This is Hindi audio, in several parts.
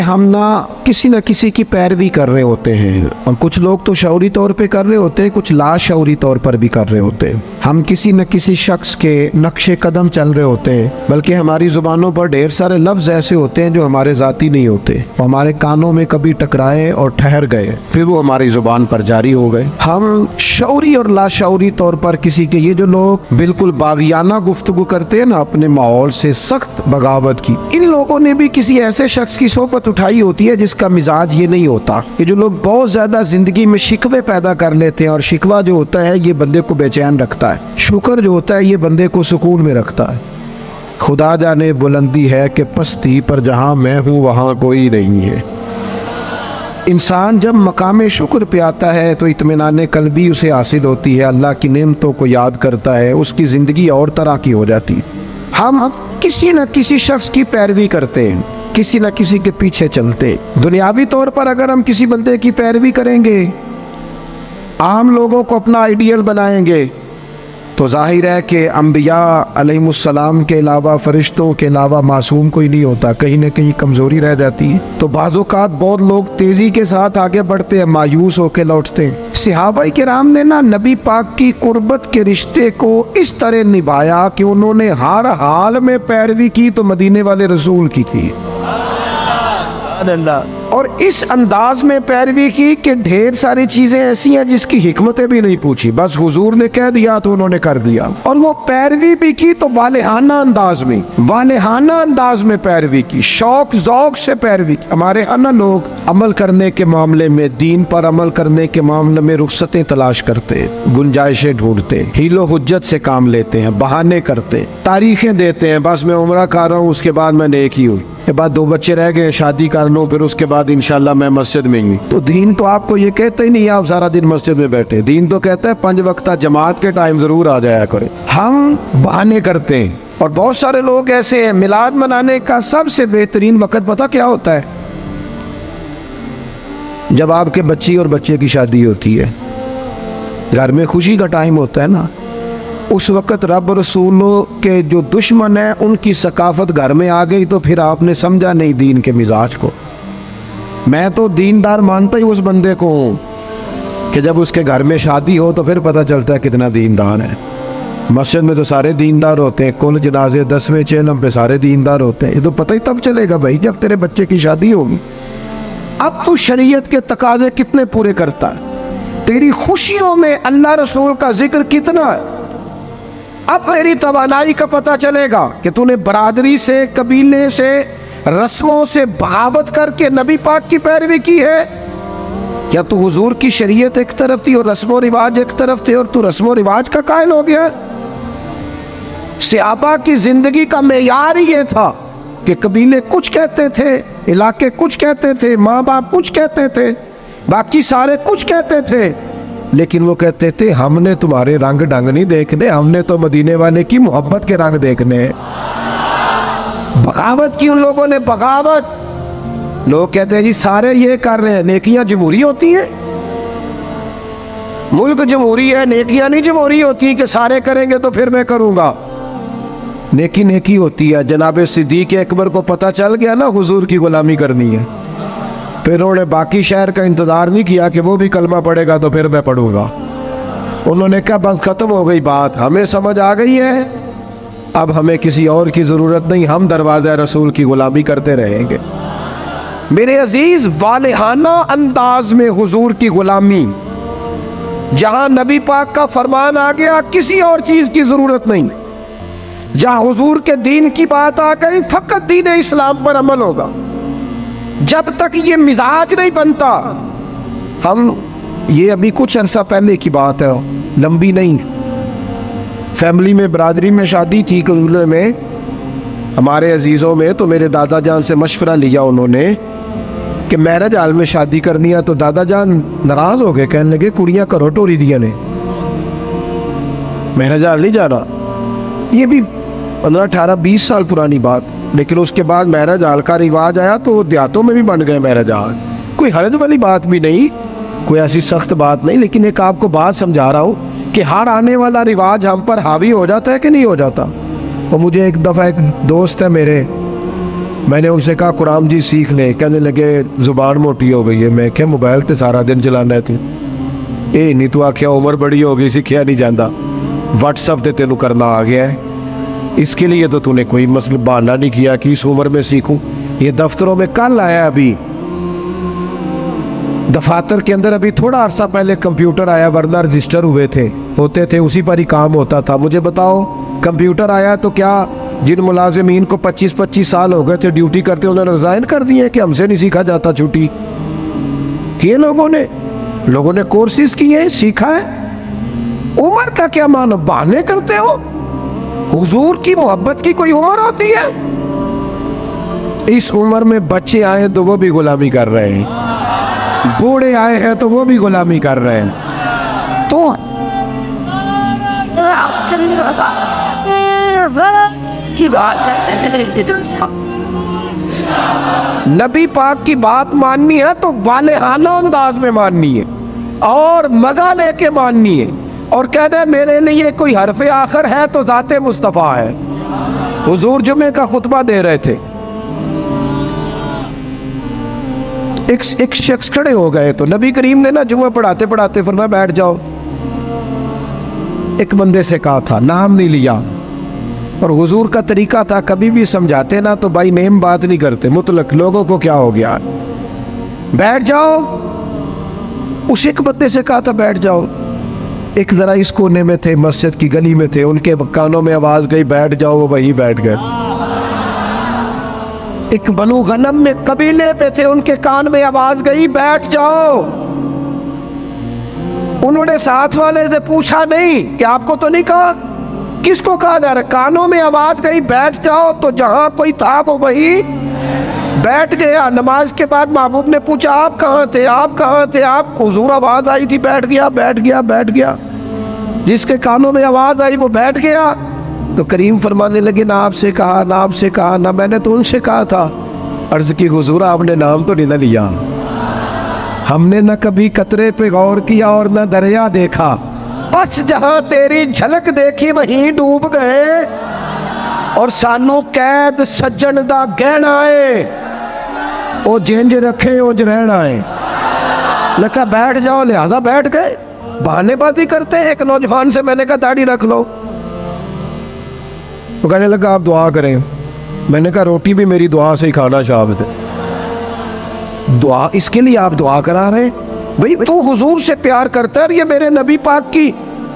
हम किसी न किसी की पैरवी कर रहे होते हैं, और कुछ लोग तो शऊरी तौर पे कर रहे होते हैं, कुछ लाशऊरी तौर पर भी कर रहे होते हैं। हम किसी न किसी शख्स के नक्शे कदम चल रहे होते हैं, बल्कि हमारी जुबानों पर ढेर सारे लफ्ज ऐसे होते हैं जो हमारे जाती नहीं होते, वो हमारे कानों में कभी टकराए और ठहर गए, फिर वो हमारी जुबान पर जारी हो गए। हम शऊरी और लाशऊरी तौर पर किसी के, ये जो लोग बिल्कुल बागियाना गुफ्तगू करते हैं ना अपने माहौल से सख्त बगावत की, इन लोगों ने भी किसी ऐसे शख्स की सोबत उठाई होती है जिसका मिजाज ये नहीं होता। ये जो लोग बहुत ज्यादा जिंदगी में शिकवे पैदा कर लेते हैं, और शिकवा जो होता है ये बंदे को बेचैन रखता है, शुक्र जो होता है ये बंदे को सुकून में रखता है। खुदा जाने बुलंदी है कि पस्ती पर जहां मैं हूं वहां कोई नहीं है। इंसान जब मकाम शुक्र पे आता है तो इत्मीनान कल्बी उसे हासिल होती है, अल्लाह की नेमतों को याद करता है, उसकी ज़िंदगी और तरह की हो जाती है। हम किसी न किसी शख्स की पैरवी करते हैं, किसी न किसी के पीछे चलते। दुनियावी तौर पर अगर हम किसी बंदे की पैरवी करेंगे, आम लोगों को अपना आइडियल बनाएंगे, तो जाहिर है कि अम्बिया अलैहिमुस्सलाम के अलावा, फरिश्तों के अलावा मासूम कोई नहीं होता, कहीं न कहीं कमज़ोरी रह जाती है। तो बाज़-औक़ात बहुत लोग तेज़ी के साथ आगे बढ़ते हैं, मायूस होकर लौटते हैं। सहाबाए किराम ने ना नबी पाक की कुर्बत के रिश्ते को इस तरह निभाया कि उन्होंने हर हाल में पैरवी की तो मदीने वाले रसूल की थी, और इस अंदाज में पैरवी की कि ढेर सारी चीजें ऐसी हैं जिसकी हिकमतें भी नहीं पूछी, बस हुजूर ने कह दिया तो उन्होंने कर दिया। और वो पैरवी भी की तो वालेहाना अंदाज में पैरवी की, शौक ज़ौक़ से पैरवी की। हमारे यहाँ ना लोग अमल करने के मामले में, दीन पर अमल करने के मामले में रुख्सतें तलाश करते, गुंजाइशें ढूंढते, हीलो हुज्जत से काम लेते हैं, बहाने करते, तारीखें देते हैं, बस मैं उम्रा कर रहा हूँ, उसके बाद मैं नेक ही हुई, के बाद 2 बच्चे रह गए, शादी कर लो, फिर उसके बाद इंशाल्लाह मैं मस्जिद में ही। तो दीन तो आपको ये कहते ही नहीं आप सारा दिन मस्जिद में बैठे, दीन तो कहता है 5 वक्त जमात के टाइम जरूर आ जाया करें। हम बहाने करते हैं, और बहुत सारे लोग ऐसे हैं। मिलाद मनाने का सबसे बेहतरीन वक्त पता क्या होता है? जब आपके बच्ची और बच्चे की शादी होती है, घर में खुशी का टाइम होता है ना, उस वक़्त रब रसूलों के जो दुश्मन है उनकी सकाफत घर में आ गई, तो फिर आपने समझा नहीं दीन के मिजाज को। मैं तो दीनदार मानता ही उस बंदे को हूँ कि जब उसके घर में शादी हो तो फिर पता चलता है कितना दीनदार है। मस्जिद में तो सारे दीनदार होते हैं, कुल जनाजे 10वें चेलम पे सारे दीनदार होते हैं, ये तो पता ही तब चलेगा भाई जब तेरे बच्चे की शादी होगी। अब तू शरीयत के तकाजे कितने पूरे करता है, तेरी खुशियों में अल्लाह रसूल का जिक्र कितना है। अब तेरी तवानाई का पता चलेगा कि तूने बरादरी से, कबीले से, रस्मों से बगावत करके नबी पाक की पैरवी की है, या तू हुजूर की शरीयत एक तरफ थी और रस्मो रिवाज एक तरफ थे और तू रस्मो रिवाज का कायल हो गया। सहाबा की जिंदगी का मेयार ही ये था कि कबीले कुछ कहते थे, इलाके कुछ कहते थे, माँ बाप कुछ कहते थे, बाकी सारे कुछ कहते थे, लेकिन वो कहते थे हमने तुम्हारे रंग ढंग नहीं देखने, हमने तो मदीने वाले की मोहब्बत के रंग देखने। बगावत की उन लोगों ने, बगावत। लोग कहते हैं जी सारे ये कर रहे हैं, नेकियां जमहूरी होती हैं, मुल्क जमहूरी है, नेकियां नहीं जमहूरी होती कि सारे करेंगे तो फिर मैं करूंगा। नेकी नेकी होती है। जनाब सिद्दीक अकबर को पता चल गया ना हुजूर की गुलामी करनी है, फिर उन्होंने बाकी शहर का इंतजार नहीं किया कि वो भी कलमा पड़ेगा तो फिर मैं पढ़ूंगा। उन्होंने कहा बस खत्म हो गई बात, हमें समझ आ गई है, अब हमें किसी और की जरूरत नहीं, हम दरवाज़ा रसूल की गुलामी करते रहेंगे। मेरे अजीज, वालेहाना अंदाज में हुजूर की गुलामी, जहां नबी पाक का फरमान आ गया किसी और चीज की जरूरत नहीं, जहां हुजूर के दीन की बात आ गई फकत दीन इस्लाम पर अमल होगा। जब तक ये मिजाज नहीं बनता, हम ये अभी कुछ अरसा पहले की बात है, लंबी नहीं, फैमिली में बरादरी में शादी थी कबीले में हमारे अजीज़ों में, तो मेरे दादा जान से मशवरा लिया उन्होंने कि मैरिज हाल में शादी करनी है, तो दादा जान नाराज हो गए, कहने लगे कुड़ियाँ करो टोरी दिया ने, मैरिज हाल नहीं जा रहा। ये भी 15, 18, 20 साल पुरानी बात। लेकिन उसके बाद मैरिज हाल का रिवाज आया तो देहातों में भी बन गए मैरिज हाल, कोई हरज वाली बात भी नहीं, कोई ऐसी सख्त बात नहीं, लेकिन एक आपको बात समझा रहा हूँ कि हर आने वाला रिवाज हम पर हावी हो जाता है कि नहीं हो जाता। और मुझे एक दफ़ा एक दोस्त है मेरे, मैंने उनसे कहा कुरान जी सीख ले, कहने लगे ज़ुबान मोटी हो गई है। मैं क्या मोबाइल तो सारा दिन चलाना है तू, ये नहीं तू आख्या उम्र बड़ी हो गई सीखिया नहीं जाता, व्हाट्सअप ते तेनू करना आ गया है, इसके लिए तो तूने कोई मतलब बहाना नहीं किया कि इस उम्र में सीखूं। ये दफ्तरों में कल आया, अभी दफातर के अंदर अभी थोड़ा अरसा पहले कंप्यूटर आया, वरना रजिस्टर हुए थे होते थे उसी पर ही काम होता था। मुझे बताओ कंप्यूटर आया तो क्या जिन मुलाजिमीन को 25-25 साल हो गए थे ड्यूटी करते उन्होंने रिजाइन कर दिए कि हमसे नहीं सीखा जाता छुट्टी किए? लोगों ने कोर्सेज किए, सीखा है। उम्र का क्या मानो, बहाने करते हो? हुजूर की मोहब्बत की कोई उम्र होती है? इस उम्र में बच्चे आए तो वो भी गुलामी कर रहे हैं, बूढ़े आए हैं तो वो भी गुलामी कर रहे हैं। तो नबी पाक की बात माननी है तो वालेहाना अंदाज में माननी है और मजा लेके माननी है, और कहना है मेरे लिए कोई हरफ आखिर है तो ज़ाते मुस्तफ़ा है। हुजूर जुमे का खुतबा दे रहे थे, एक शख्स खड़े हो गए तो नबी करीम ने ना जुमा पढ़ाते पढ़ाते फरमाया बैठ जाओ। एक बंदे से कहा था, नाम नहीं लिया, और हुजूर का तरीका था कभी भी समझाते ना तो भाई नेम बात नहीं करते, मुतलक लोगों को क्या हो गया, बैठ जाओ। उस एक बंदे से कहा था बैठ जाओ। एक जरा इस कोने में थे, मस्जिद की गली में थे, उनके कानों में आवाज गई बैठ जाओ, वो वहीं बैठ गए। एक बनु गनम में कबीले पे थे, उनके कान में आवाज गई बैठ जाओ। उन्होंने साथ वाले से पूछा नहीं कि आपको तो नहीं कहा, किसको कहा जा रहा, कानों में आवाज गई बैठ जाओ, तो जहां कोई था वो वही बैठ गया। नमाज के बाद महबूब ने पूछा आप कहाँ थे, आप कहाँ थे, आप? हुजूर आवाज आई थी बैठ गया, बैठ गया, बैठ गया। जिसके कानों में आवाज आई वो बैठ गया। तो करीम फरमाने लगे ना आपसे कहा, ना आपसे कहा, ना मैंने तो उनसे कहा था। अर्ज की हुजूर आपने नाम तो नहीं ना लिया, हमने न कभी कतरे पे गौर किया और न दरिया देखा, बस जहां तेरी झलक देखी वहीं डूब गए, और सानू कैद सज्जन दा गहना है, ओ जिंज रखे उंज रहना है। लगा बैठ जाओ, लिहाजा बैठ गए। बहानेबाजी करते हैं। एक नौजवान से मैंने कहा दाढ़ी रख लो, तो कहने लगा आप दुआ करें। मैंने कहा रोटी भी मेरी दुआ से ही खाना शामिल है। दुआ इसके लिए आप दुआ करा रहे हैं? भाई तो हुजूर से प्यार करता है और ये मेरे नबी पाक की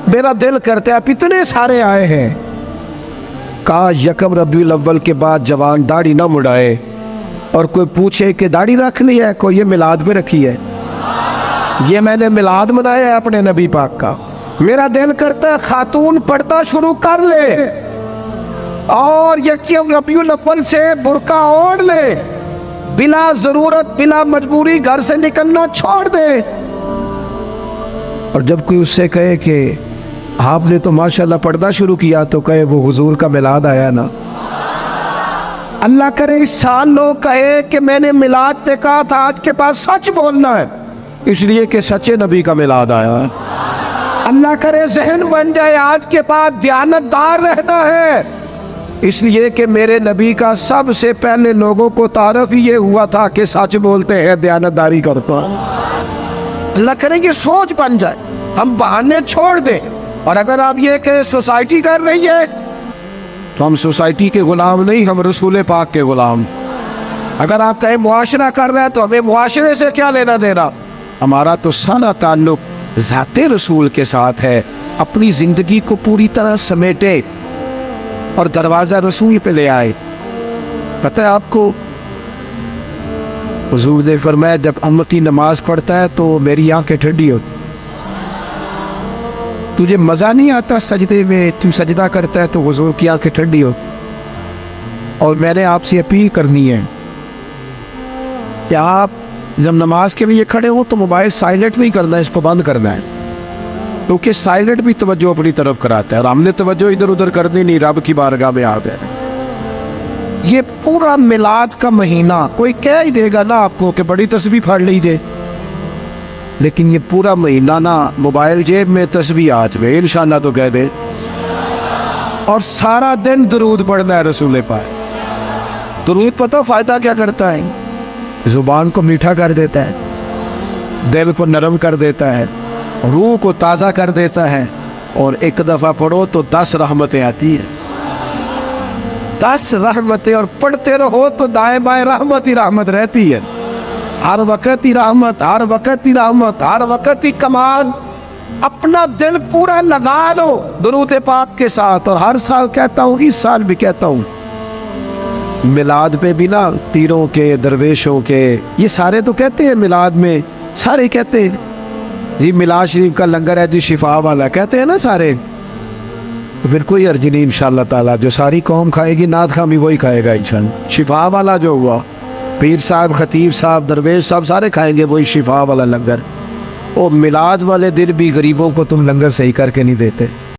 मेरा दिल करता है। आप इतने सारे आए हैं, कहा यकम रबीउल अव्वल के बाद जवान दाढ़ी ना मुड़ाए और कोई पूछे कि दाढ़ी रख ली है, कोई ये मिलाद पे रखी है। ये मैंने मिलाद मनाया है अपने नबी पाक का। मेरा दिल करता है खातून पर्दा शुरू कर ले और यकीम रबीउल अव्वल से बुर्का ओढ़ ले, बिला जरूरत बिला मजबूरी घर से निकलना छोड़ दे। और जब कोई उससे कहे कि आपने तो माशाल्लाह पर्दा शुरू किया, तो कहे वो हुजूर का मिलाद आया ना। अल्लाह करे इस साल लोग कहे कि मैंने मिलाद पे कहा था, आज के पास सच बोलना है इसलिए कि सच्चे नबी का मिलाद आया है। अल्लाह करे जहन बन जाए आज के बाद दयानतदार रहना है इसलिए कि मेरे नबी का सबसे पहले लोगों को तारफ ही ये हुआ था कि सच बोलते हैं, दयानतदारी करता है। अल्लाह करे कि सोच बन जाए, हम बहाने छोड़ दें। और अगर आप ये कि सोसाइटी कर रही है तो हम सोसाइटी के गुलाम नहीं, हम रसूल पाक के गुलाम। अगर आप कहें मुआशरा कर रहे हैं तो हमें मुआशरे से क्या लेना देना, हमारा तो सारा ताल्लुक ज़ाते रसूल के साथ है। अपनी जिंदगी को पूरी तरह समेटे और दरवाज़ा रसूल पे ले आए। पता है आपको, हुजूर ने फरमाया जब उम्मती नमाज पढ़ता है तो मेरी आंखें ठंडी होती। तुझे मज़ा नहीं आता सजदे में, तू सजदा करता है तो हुजूर की आंखें ठंडी होती। और मैंने आपसे अपील करनी है कि आप जब नमाज के लिए खड़े हो तो मोबाइल साइलेंट नहीं करना है, इसको बंद करना है, क्योंकि साइलेंट भी तवज्जो अपनी तरफ कराता है और हमने तवज्जो इधर उधर करनी नहीं, रब की बारगाह में आ गए। ये पूरा मिलाद का महीना कोई कह ही देगा ना आपको कि बड़ी तस्बीह पढ़ लीजिए, लेकिन ये पूरा महीना ना मोबाइल जेब में तस्बीह हाथ में इंशाअल्लाह तो कह दे, और सारा दिन दरूद पढ़ना है रसूल पाक। दुरूद पता फ़ायदा क्या करता है? ज़ुबान को मीठा कर देता है, दिल को नरम कर देता है, रूह को ताज़ा कर देता है, और एक दफ़ा पढ़ो तो 10 रहमतें आती हैं। 10 रहमतें, और पढ़ते रहो तो दाएं बाएं रहमत ही रहमत रहती है। हर वक्त ही रहमत, हर वक्त ही रहमत, हर वक्त ही कमाल। अपना दिल पूरा लगा लो दुरूद पाक के साथ। और हर साल कहता हूँ, इस साल भी कहता हूँ, मिलाद पे भी ना पीरों के, दरवेशों के, ये सारे तो कहते हैं मिलाद में, सारे कहते हैं जी मिलाद शरीफ का लंगर है जी शिफा वाला, कहते हैं ना सारे। तो फिर कोई अर्ज नहीं इंशाअल्लाह ताला, जो सारी कौम खाएगी नात खामी वही खाएगा इंशाअल्लाह। शिफा वाला जो हुआ, पीर साहब, खतीब साहब, दरवेश साहब सारे खाएंगे वही शिफा वाला लंगर। और मिलाद वाले दिन भी गरीबों को तुम लंगर सही करके नहीं देते।